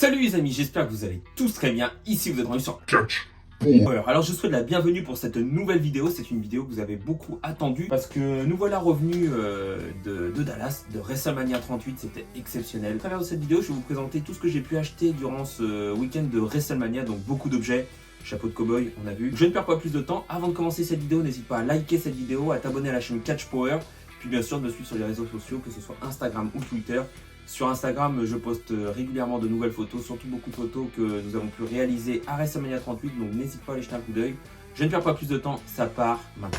Salut les amis, j'espère que vous allez tous très bien. Ici vous êtes rendu sur Catch Power. Alors je souhaite la bienvenue pour cette nouvelle vidéo. C'est une vidéo que vous avez beaucoup attendue parce que nous voilà revenus de Dallas, de WrestleMania 38. C'était exceptionnel. À travers de cette vidéo, je vais vous présenter tout ce que j'ai pu acheter durant ce week-end de WrestleMania. Donc beaucoup d'objets, chapeau de cowboy, on a vu. Je ne perds pas plus de temps. Avant de commencer cette vidéo, n'hésite pas à liker cette vidéo, à t'abonner à la chaîne Catch Power. Puis bien sûr de me suivre sur les réseaux sociaux, que ce soit Instagram ou Twitter. Sur Instagram, je poste régulièrement de nouvelles photos, surtout beaucoup de photos que nous avons pu réaliser à WrestleMania 38, donc n'hésite pas à aller jeter un coup d'œil. Je ne perds pas plus de temps, ça part maintenant.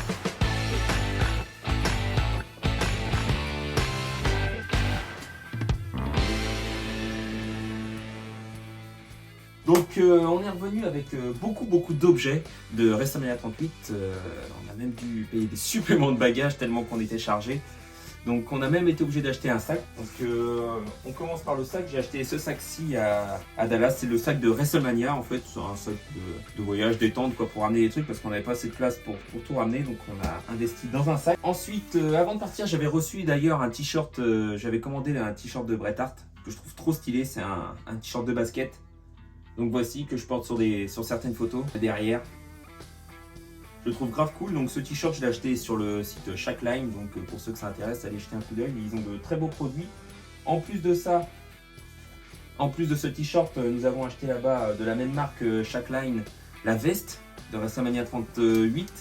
Donc on est revenu avec beaucoup d'objets de WrestleMania 38. On a même dû payer des suppléments de bagages tellement qu'on était chargé. Donc on a même été obligé d'acheter un sac. Donc on commence par le sac. J'ai acheté ce sac-ci à Dallas. C'est le sac de WrestleMania en fait. C'est un sac de voyage, détente quoi, pour ramener des trucs parce qu'on n'avait pas assez de place pour tout ramener. Donc on a investi dans un sac. Ensuite, avant de partir, j'avais reçu d'ailleurs un t-shirt. J'avais commandé un t-shirt de Bret Hart que je trouve trop stylé. C'est un t-shirt de basket. Donc voici que je porte sur certaines photos derrière. Je le trouve grave cool, donc ce t-shirt je l'ai acheté sur le site Shackline, donc pour ceux que ça intéresse, allez jeter un coup d'œil, ils ont de très beaux produits. En plus de ça, en plus de ce t-shirt, nous avons acheté là-bas de la même marque Shackline, la veste de WrestleMania 38,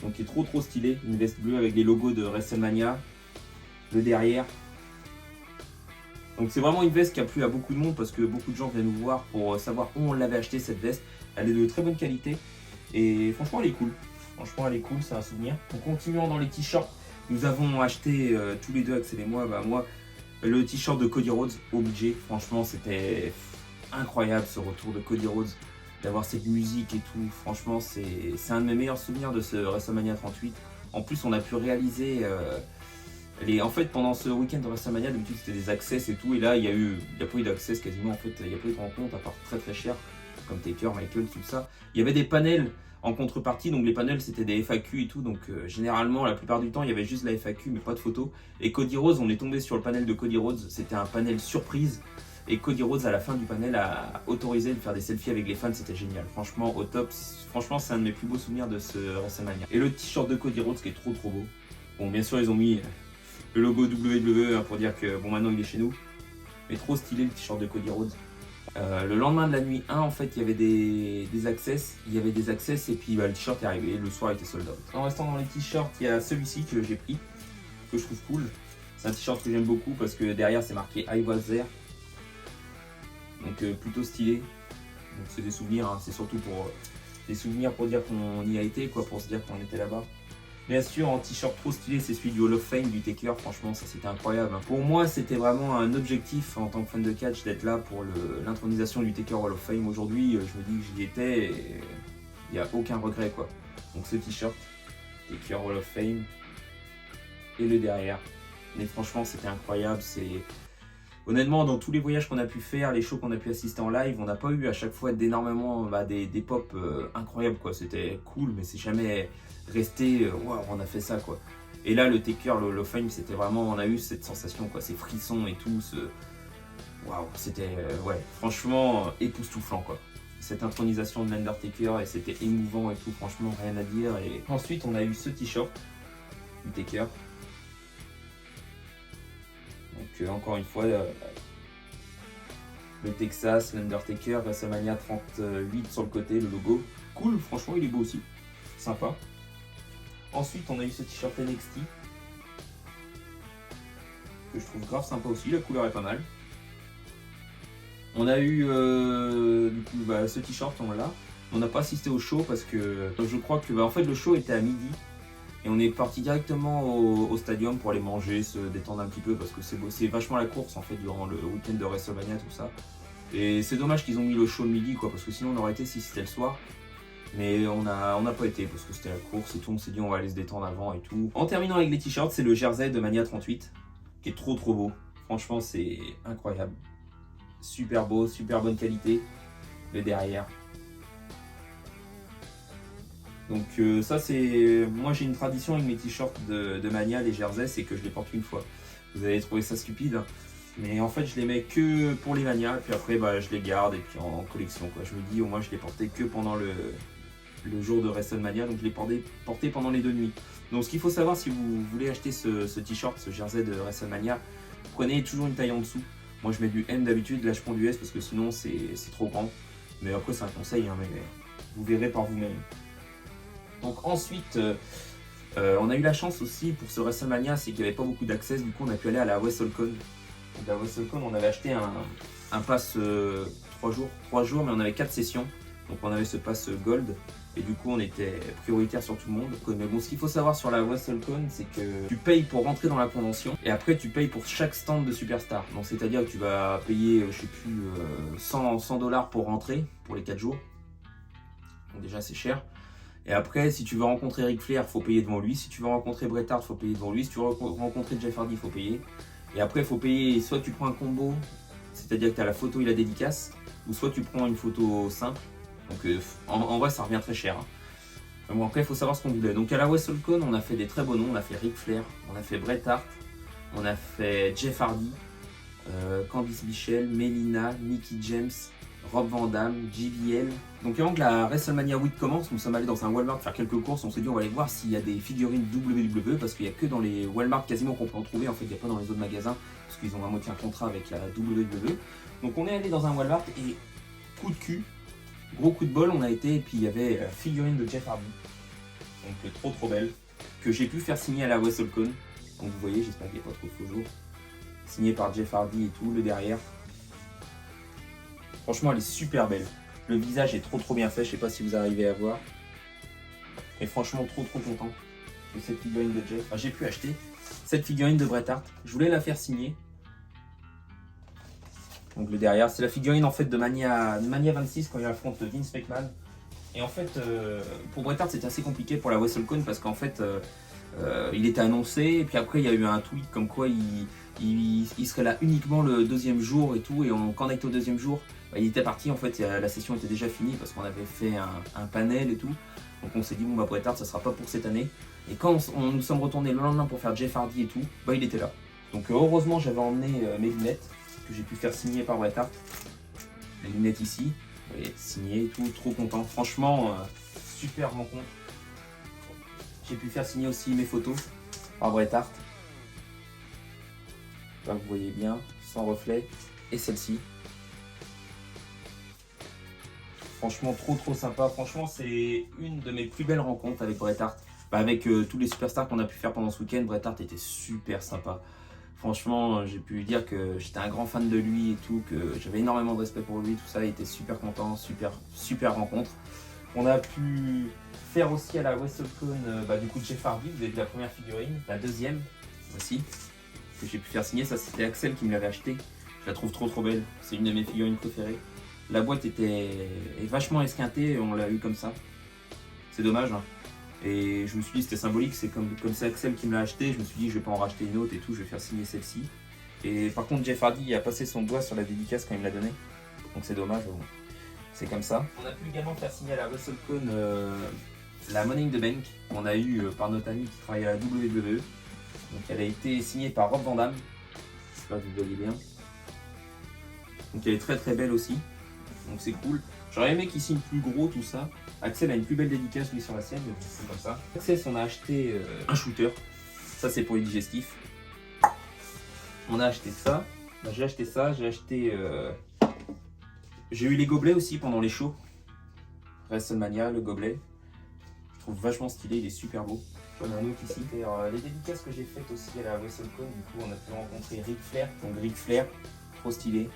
donc qui est trop stylée, une veste bleue avec les logos de WrestleMania, le derrière. Donc c'est vraiment une veste qui a plu à beaucoup de monde parce que beaucoup de gens viennent nous voir pour savoir où on l'avait acheté cette veste. Elle est de très bonne qualité et franchement elle est cool. Franchement elle est cool, c'est un souvenir. En continuant dans les t-shirts, nous avons acheté tous les deux, Axel et moi, moi le t-shirt de Cody Rhodes, obligé. Franchement c'était incroyable ce retour de Cody Rhodes, d'avoir cette musique et tout. Franchement c'est un de mes meilleurs souvenirs de ce WrestleMania 38. En plus on a pu réaliser... en fait, pendant ce week-end de WrestleMania, d'habitude c'était des access et tout, et là il n'y a pas eu d'access quasiment, en fait, il n'y a pas eu de rencontre à part très cher, comme Taker, Michael, tout ça. Il y avait des panels en contrepartie, donc les panels c'était des FAQ et tout, donc généralement la plupart du temps il y avait juste la FAQ mais pas de photos. Et Cody Rhodes, on est tombé sur le panel de Cody Rhodes, c'était un panel surprise, et Cody Rhodes à la fin du panel a autorisé de faire des selfies avec les fans, c'était génial, franchement au top, franchement c'est un de mes plus beaux souvenirs de ce WrestleMania. Et le t-shirt de Cody Rhodes qui est trop beau, bon bien sûr ils ont mis le logo WWE pour dire que bon maintenant il est chez nous, mais trop stylé le t-shirt de Cody Rhodes. Le lendemain de la nuit 1 en fait il y avait des access, et puis le t-shirt est arrivé, le soir il était sold out. En restant dans les t-shirts, il y a celui-ci que j'ai pris, que je trouve cool. C'est un t-shirt que j'aime beaucoup parce que derrière c'est marqué I was there, donc plutôt stylé. Donc c'est des souvenirs, hein. C'est surtout pour des souvenirs pour dire qu'on y a été quoi, pour se dire qu'on était là-bas. Bien sûr, en t-shirt trop stylé, c'est celui du Hall of Fame du Taker. Franchement, ça c'était incroyable. Pour moi, c'était vraiment un objectif en tant que fan de catch d'être là pour l'intronisation du Taker Hall of Fame. Aujourd'hui, je me dis que j'y étais et il n'y a aucun regret quoi. Donc ce t-shirt, Taker Hall of Fame et le derrière. Mais franchement, c'était incroyable. Honnêtement, dans tous les voyages qu'on a pu faire, les shows qu'on a pu assister en live, on n'a pas eu à chaque fois d'énormément des pop incroyables quoi. C'était cool, mais c'est jamais resté waouh, on a fait ça quoi. Et là, le Taker, le Hall of Fame, c'était vraiment, on a eu cette sensation quoi, ces frissons et tout, waouh, c'était ouais, franchement époustouflant quoi. Cette intronisation de l'Undertaker et c'était émouvant et tout, franchement rien à dire. Et ensuite, on a eu ce t-shirt du Taker. Donc encore une fois, le Texas, l'Undertaker, WrestleMania 38 sur le côté, le logo. Cool, franchement il est beau aussi, sympa. Ensuite on a eu ce t-shirt NXT, que je trouve grave sympa aussi, la couleur est pas mal. On a eu du coup, ce t-shirt, on l'a. On n'a pas assisté au show parce que je crois que en fait le show était à midi. Et on est parti directement au stadium pour aller manger, se détendre un petit peu parce que c'est vachement la course en fait durant le week-end de WrestleMania tout ça. Et c'est dommage qu'ils ont mis le show le midi quoi, parce que sinon on aurait été si c'était le soir. Mais on n'a pas été parce que c'était la course et tout, on s'est dit on va aller se détendre avant et tout. En terminant avec les t-shirts, c'est le jersey de Mania 38 qui est trop beau. Franchement c'est incroyable. Super beau, super bonne qualité. Le derrière. Donc ça c'est... Moi j'ai une tradition avec mes t-shirts de Mania, les jerseys, c'est que je les porte une fois. Vous allez trouver ça stupide, Mais en fait, je les mets que pour les manias, puis après, bah, je les garde et puis en collection, quoi. Je me dis, au moins, je les portais que pendant le jour de WrestleMania, donc je l'ai porté pendant les 2 nuits. Donc ce qu'il faut savoir si vous voulez acheter ce t-shirt, ce jersey de WrestleMania, prenez toujours une taille en dessous. Moi je mets du M d'habitude, là je prends du S parce que sinon c'est trop grand. Mais après c'est un conseil, hein, mais vous verrez par vous-même. Donc ensuite, on a eu la chance aussi pour ce WrestleMania, c'est qu'il n'y avait pas beaucoup d'accès, du coup on a pu aller à la WrestleCon. Donc la WrestleCon, on avait acheté un pass 3 jours, mais on avait 4 sessions. Donc on avait ce pass Gold. Et du coup, on était prioritaire sur tout le monde. Mais bon, ce qu'il faut savoir sur la WrestleCon, c'est que tu payes pour rentrer dans la convention. Et après, tu payes pour chaque stand de Superstar. Donc c'est-à-dire que tu vas payer, je sais plus, 100 $ pour rentrer, pour les 4 jours. Donc déjà, c'est cher. Et après, si tu veux rencontrer Ric Flair, il faut payer devant lui. Si tu veux rencontrer Bret Hart, il faut payer devant lui. Si tu veux rencontrer Jeff Hardy, il faut payer. Et après, il faut payer, soit tu prends un combo, c'est-à-dire que tu as la photo et la dédicace, ou soit tu prends une photo simple. Donc en vrai, ça revient très cher. Hein. Bon, après, il faut savoir ce qu'on voulait. Donc à la WrestleCon, on a fait des très beaux noms. On a fait Ric Flair, on a fait Bret Hart, on a fait Jeff Hardy, Candice Michelle, Melina, Mickie James, Rob Van Dam, JBL. Donc avant que la WrestleMania Week commence, nous sommes allés dans un Walmart faire quelques courses. On s'est dit on va aller voir s'il y a des figurines WWE parce qu'il n'y a que dans les Walmart quasiment qu'on peut en trouver. En fait, il n'y a pas dans les autres magasins parce qu'ils ont à moitié un contrat avec la WWE. Donc on est allé dans un Walmart et coup de cul. Gros coup de bol, on a été, et puis il y avait la figurine de Jeff Hardy, donc trop belle, que j'ai pu faire signer à la WrestleCon. Donc vous voyez, j'espère qu'il n'y a pas trop de faux jours. Signé par Jeff Hardy et tout, le derrière. Franchement, elle est super belle. Le visage est trop bien fait, je sais pas si vous arrivez à voir. Et franchement, trop content de cette figurine de Jeff. Enfin, j'ai pu acheter cette figurine de Bret Hart. Je voulais la faire signer. Donc le derrière, c'est la figurine en fait de Mania 26 quand il affronte Vince McMahon. Et en fait, pour Bret Hart, c'était assez compliqué pour la WrestleCon parce qu'en fait, il était annoncé et puis après il y a eu un tweet comme quoi il serait là uniquement le 2e jour et tout. Et quand on était au 2e jour, bah, il était parti en fait, la session était déjà finie parce qu'on avait fait un panel et tout. Donc on s'est dit bon bah Bret Hart ça sera pas pour cette année. Et quand nous sommes retournés le lendemain pour faire Jeff Hardy et tout, bah il était là. Donc heureusement j'avais emmené mes lunettes que j'ai pu faire signer par Bret Hart. Les lunettes ici, vous voyez, signées et tout, trop content. Franchement, super rencontre. J'ai pu faire signer aussi mes photos par Bret Hart. Là vous voyez bien, sans reflet. Et celle-ci. Franchement, trop sympa. Franchement, c'est une de mes plus belles rencontres avec Bret Hart. Bah, avec tous les superstars qu'on a pu faire pendant ce week-end, Bret Hart était super sympa. Franchement, j'ai pu dire que j'étais un grand fan de lui et tout, que j'avais énormément de respect pour lui, tout ça, il était super content, super rencontre. On a pu faire aussi à la WrestleCon, du coup Jeff Hardy, vous avez vu la première figurine, la deuxième aussi, que j'ai pu faire signer, ça c'était Axel qui me l'avait acheté. Je la trouve trop belle, c'est une de mes figurines préférées. La boîte est vachement esquintée, on l'a eu comme ça. C'est dommage, hein. Et je me suis dit c'était symbolique, c'est comme c'est Axel qui me l'a acheté, je me suis dit je vais pas en racheter une autre et tout, je vais faire signer celle-ci. Et par contre Jeff Hardy a passé son doigt sur la dédicace quand il me l'a donné, donc c'est dommage, bon. C'est comme ça. On a pu également faire signer à la WrestleCon la Money in the Bank qu'on a eu par notre ami qui travaille à la WWE. Donc elle a été signée par Rob Van Dam, je sais pas si vous voyez bien. Donc elle est très belle aussi, donc c'est cool. J'aurais aimé qu'il signe plus gros tout ça. Axel a une plus belle dédicace lui sur la sienne, mais bon, c'est comme ça. Axel, on a acheté un shooter. Ça c'est pour les digestifs. On a acheté ça. Bah, j'ai acheté ça, j'ai acheté... J'ai eu les gobelets aussi pendant les shows. WrestleMania, le gobelet. Je trouve vachement stylé, il est super beau. J'en ai un autre ici. Et, les dédicaces que j'ai faites aussi à la WrestleCon, du coup on a pu rencontrer Ric Flair. Donc Ric Flair, trop stylé.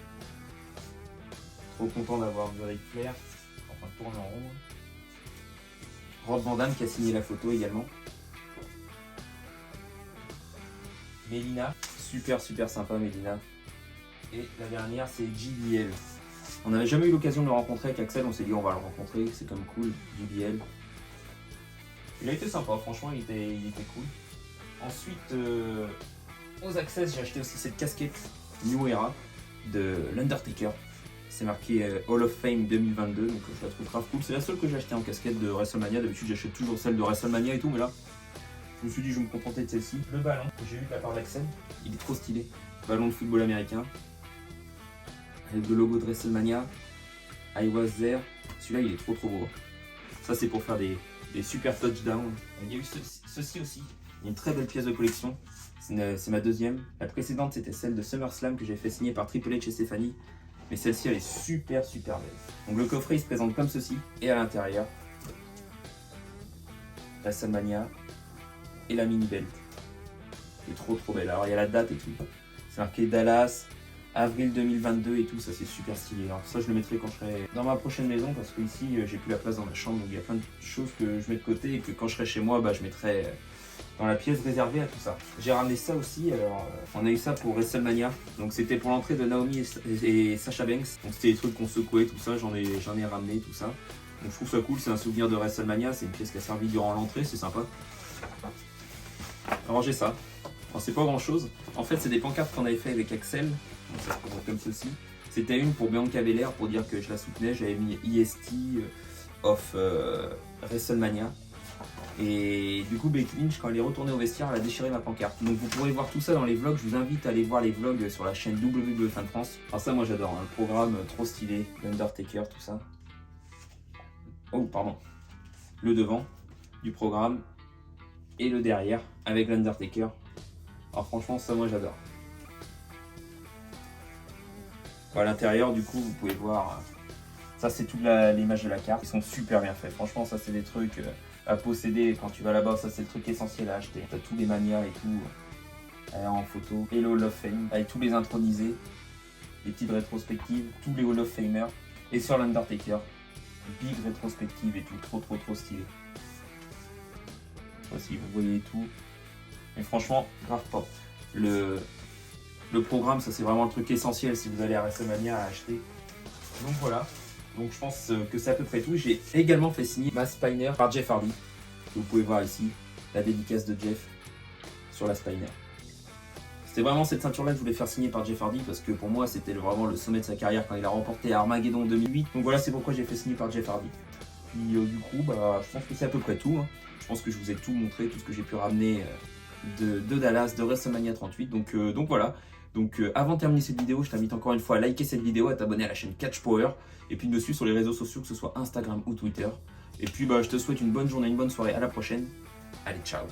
Trop content d'avoir vu Ric Flair. Enfin tourner en rond. Rob Van Dam qui a signé la photo également. Melina, super sympa Melina. Et la dernière c'est JBL. On n'avait jamais eu l'occasion de le rencontrer avec Axel, on s'est dit on va le rencontrer, c'est comme cool, JBL. Il a été sympa, franchement il était cool. Ensuite, aux Access, j'ai acheté aussi cette casquette New Era de l'Undertaker. C'est marqué Hall of Fame 2022, donc je la trouve grave cool. C'est la seule que j'ai acheté en casquette de WrestleMania. D'habitude, j'achète toujours celle de WrestleMania et tout, mais là, je me suis dit, je vais me contenter de celle-ci. Le ballon que j'ai eu de la part d'Axel, il est trop stylé. ballon de football américain, avec le logo de WrestleMania, I was there. Celui-là, il est trop beau. Ça, c'est pour faire des super touchdowns. Il y a eu ceci aussi, une très belle pièce de collection. C'est ma deuxième. La précédente, c'était celle de SummerSlam que j'ai fait signer par Triple H et Stéphanie. Mais celle-ci, elle est super belle. Donc le coffret, il se présente comme ceci. Et à l'intérieur, WrestleMania et la mini belt. C'est trop belle. Alors il y a la date et tout. C'est marqué Dallas, avril 2022 et tout. Ça, c'est super stylé. Alors ça, je le mettrai quand je serai dans ma prochaine maison. Parce que ici, j'ai plus la place dans ma chambre. Donc il y a plein de choses que je mets de côté. Et que quand je serai chez moi, je mettrai dans la pièce réservée à tout ça. J'ai ramené ça aussi, alors on a eu ça pour WrestleMania, donc c'était pour l'entrée de Naomi et Sasha Banks, donc c'était des trucs qu'on secouait, tout ça, j'en ai ramené tout ça. Donc je trouve ça cool, c'est un souvenir de WrestleMania, c'est une pièce qui a servi durant l'entrée, c'est sympa. Alors j'ai ça, alors, c'est pas grand chose, en fait c'est des pancartes qu'on avait fait avec Axel, donc ça se présente comme ceci. C'était une pour Bianca Belair pour dire que je la soutenais, j'avais mis EST of WrestleMania. Et du coup, Becky Lynch, quand elle est retournée au vestiaire, elle a déchiré ma pancarte. Donc vous pourrez voir tout ça dans les vlogs. Je vous invite à aller voir les vlogs sur la chaîne WWE Fan France. Alors ça, moi j'adore, hein. Le programme trop stylé, l'Undertaker, tout ça. Oh, pardon. Le devant du programme et le derrière avec l'Undertaker. Alors franchement, ça, moi j'adore. À l'intérieur, du coup, vous pouvez voir. Ça, c'est toute l'image de la carte. Ils sont super bien faits. Franchement, ça, c'est des trucs à posséder quand tu vas là-bas. Ça, c'est le truc essentiel à acheter. T'as tous les manias et tout en photo. Et le Hall of Fame avec tous les intronisés, les petites rétrospectives, tous les Hall of Famers. Et sur l'Undertaker, big rétrospective et tout. Trop stylé. Je sais pas si vous voyez tout. Mais franchement, grave pop. Le programme, ça, c'est vraiment le truc essentiel si vous allez à WrestleMania à acheter. Donc voilà. Donc je pense que c'est à peu près tout. J'ai également fait signer ma Spiner par Jeff Hardy. Vous pouvez voir ici la dédicace de Jeff sur la Spiner. C'était vraiment cette ceinture-là que je voulais faire signer par Jeff Hardy parce que pour moi c'était vraiment le sommet de sa carrière quand il a remporté Armageddon 2008. Donc voilà, c'est pourquoi j'ai fait signer par Jeff Hardy. Puis du coup, je pense que c'est à peu près tout. Hein. Je pense que je vous ai tout montré, tout ce que j'ai pu ramener de Dallas, de WrestleMania 38. Donc voilà. Donc avant de terminer cette vidéo, je t'invite encore une fois à liker cette vidéo, à t'abonner à la chaîne Catch Power et puis de me suivre sur les réseaux sociaux, que ce soit Instagram ou Twitter. Et puis je te souhaite une bonne journée, une bonne soirée, à la prochaine. Allez, ciao.